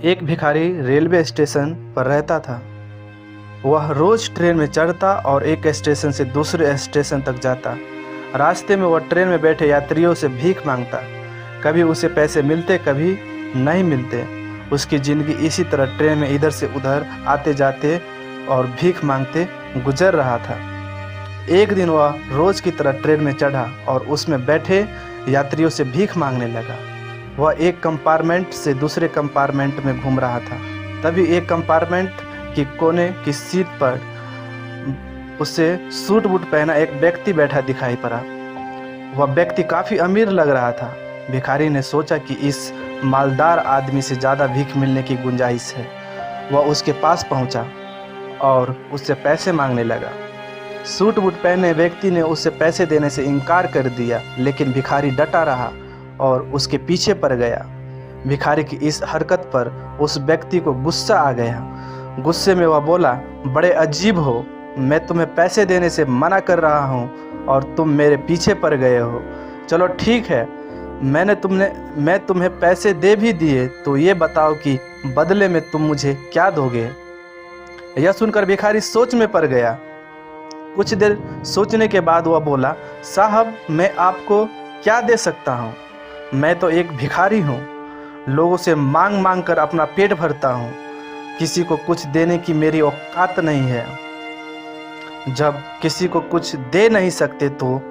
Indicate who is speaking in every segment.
Speaker 1: एक भिखारी railway station पर रहता था। वह रोज ट्रेन में चढ़ता और एक स्टेशन से दूसरे स्टेशन तक जाता। रास्ते में वह ट्रेन में बैठे यात्रियों से भीख मांगता। कभी उसे पैसे मिलते, कभी नहीं मिलते। उसकी ज़िंदगी इसी तरह ट्रेन में इधर से उधर आते जाते और भीख मांगते गुजर रहा था। एक दिन वह रोज़ की तरह ट्रेन में चढ़ा और उसमें बैठे यात्रियों से भीख मांगने लगा। वह एक कंपार्टमेंट से दूसरे कंपार्टमेंट में घूम रहा था। तभी एक कंपार्टमेंट की कोने की सीट पर उसे सूट बूट पहना एक व्यक्ति बैठा दिखाई पड़ा। वह व्यक्ति काफ़ी अमीर लग रहा था। भिखारी ने सोचा कि इस मालदार आदमी से ज़्यादा भीख मिलने की गुंजाइश है। वह उसके पास पहुंचा और उससे पैसे मांगने लगा। सूट बूट पहने व्यक्ति ने उससे पैसे देने से इनकार कर दिया, लेकिन भिखारी डटा रहा और उसके पीछे पड़ गया। भिखारी की इस हरकत पर उस व्यक्ति को गुस्सा आ गया। गुस्से में वह बोला, बड़े अजीब हो, मैं तुम्हें पैसे देने से मना कर रहा हूँ और तुम मेरे पीछे पड़ गए हो। चलो ठीक है, मैं तुम्हें पैसे दे भी दिए, तो ये बताओ कि बदले में तुम मुझे क्या दोगे। यह सुनकर भिखारी सोच में पड़ गया। कुछ देर सोचने के बाद वह बोला, साहब मैं आपको क्या दे सकता हूँ। मैं तो एक भिखारी हूँ, लोगों से मांग मांग कर अपना पेट भरता हूँ। किसी को कुछ देने की मेरी औकात नहीं है। जब किसी को कुछ दे नहीं सकते तो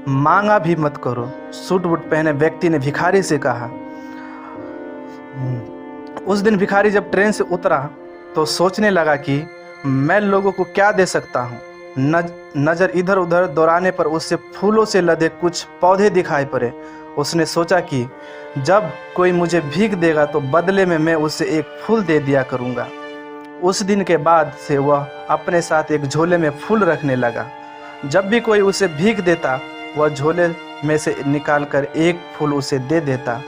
Speaker 1: मांगा भी मत करो, सूट बूट पहने व्यक्ति ने भिखारी से कहा। उस दिन भिखारी जब ट्रेन से उतरा तो सोचने लगा कि मैं लोगों को क्या दे सकता हूँ। नज़र इधर उधर दौड़ाने पर उससे फूलों से लदे कुछ पौधे दिखाई पड़े। उसने सोचा कि जब कोई मुझे भीख देगा तो बदले में मैं उसे एक फूल दे दिया करूँगा। उस दिन के बाद से वह अपने साथ एक झोले में फूल रखने लगा। जब भी कोई उसे भीख देता, वह झोले में से निकालकर एक फूल उसे दे देता।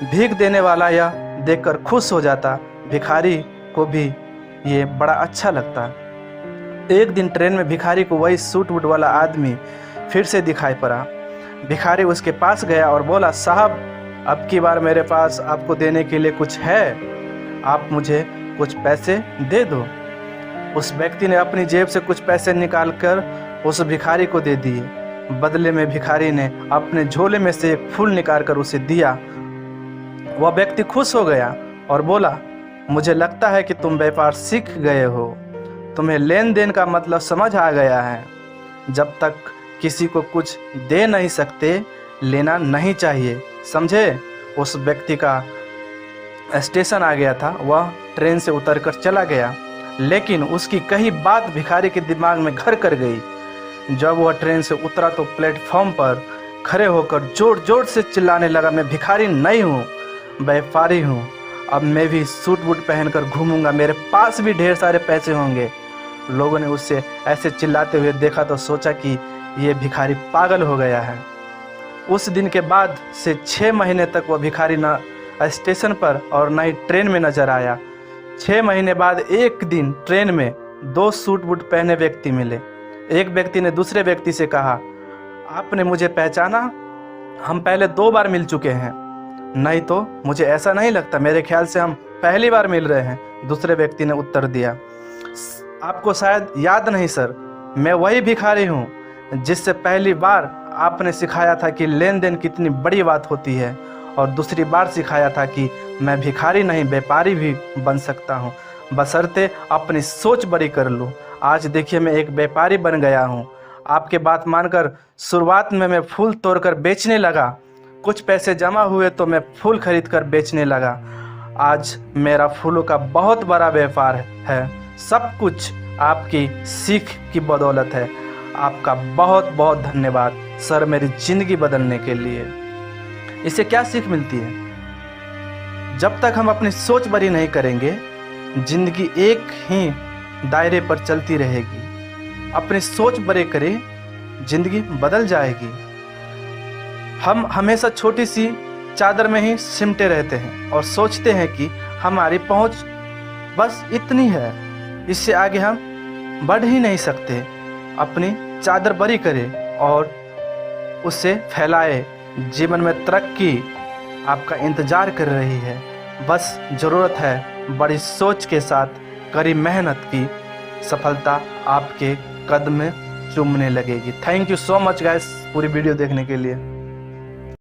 Speaker 1: भीख देने वाला यह देखकर खुश हो जाता। भिखारी को भी ये बड़ा अच्छा लगता। एक दिन ट्रेन में भिखारी को वही सूट बूट वाला आदमी फिर से दिखाई पड़ा। भिखारी उसके पास गया और बोला, साहब अब की बार मेरे पास आपको देने के लिए कुछ है, आप मुझे कुछ पैसे दे दो। उस व्यक्ति ने अपनी जेब से कुछ पैसे निकालकर उस भिखारी को दे दिए। बदले में भिखारी ने अपने झोले में से एक फूल निकालकर उसे दिया। वह व्यक्ति खुश हो गया और बोला, मुझे लगता है कि तुम व्यापार सीख गए हो, तुम्हें लेन देन का मतलब समझ आ गया है। जब तक किसी को कुछ दे नहीं सकते, लेना नहीं चाहिए, समझे। उस व्यक्ति का स्टेशन आ गया था। वह ट्रेन से उतरकर चला गया, लेकिन उसकी कही बात भिखारी के दिमाग में घर कर गई। जब वह ट्रेन से उतरा तो प्लेटफॉर्म पर खड़े होकर जोर जोर से चिल्लाने लगा, मैं भिखारी नहीं हूँ, व्यापारी हूँ। अब मैं भी सूट बूट पहनकर घूमूंगा, मेरे पास भी ढेर सारे पैसे होंगे। लोगों ने उससे ऐसे चिल्लाते हुए देखा तो सोचा कि ये भिखारी पागल हो गया है। उस दिन के बाद से 6 महीने तक वह भिखारी न स्टेशन पर और न ही ट्रेन में नजर आया। 6 महीने बाद एक दिन ट्रेन में 2 सूट बूट पहने व्यक्ति मिले। एक व्यक्ति ने दूसरे व्यक्ति से कहा, आपने मुझे पहचाना? हम पहले 2 बार मिल चुके हैं। नहीं तो मुझे ऐसा नहीं लगता, मेरे ख्याल से हम पहली बार मिल रहे हैं। दूसरे व्यक्ति ने उत्तर दिया, आपको शायद याद नहीं सर, मैं वही भिखारी हूँ जिससे पहली बार आपने सिखाया था कि लेन देन कितनी बड़ी बात होती है, और दूसरी बार सिखाया था कि मैं भिखारी नहीं व्यापारी भी बन सकता हूँ, बशर्ते अपनी सोच बड़ी कर लूँ। आज देखिए मैं एक व्यापारी बन गया हूँ। आपके बात मानकर शुरुआत में मैं फूल तोड़कर बेचने लगा। कुछ पैसे जमा हुए तो मैं फूल खरीद कर बेचने लगा। आज मेरा फूलों का बहुत बड़ा व्यापार है। सब कुछ आपकी सीख की बदौलत है। आपका बहुत बहुत धन्यवाद सर, मेरी ज़िंदगी बदलने के लिए। इससे क्या सीख मिलती है? जब तक हम अपनी सोच बड़ी नहीं करेंगे, ज़िंदगी एक ही दायरे पर चलती रहेगी। अपनी सोच बड़े करें, ज़िंदगी बदल जाएगी। हम हमेशा छोटी सी चादर में ही सिमटे रहते हैं और सोचते हैं कि हमारी पहुंच बस इतनी है, इससे आगे हम बढ़ ही नहीं सकते। अपनी चादर बड़ी करें और उसे फैलाए। जीवन में तरक्की आपका इंतज़ार कर रही है। बस ज़रूरत है बड़ी सोच के साथ कड़ी मेहनत की, सफलता आपके कदम में चूमने लगेगी। Thank you so much guys पूरी वीडियो देखने के लिए।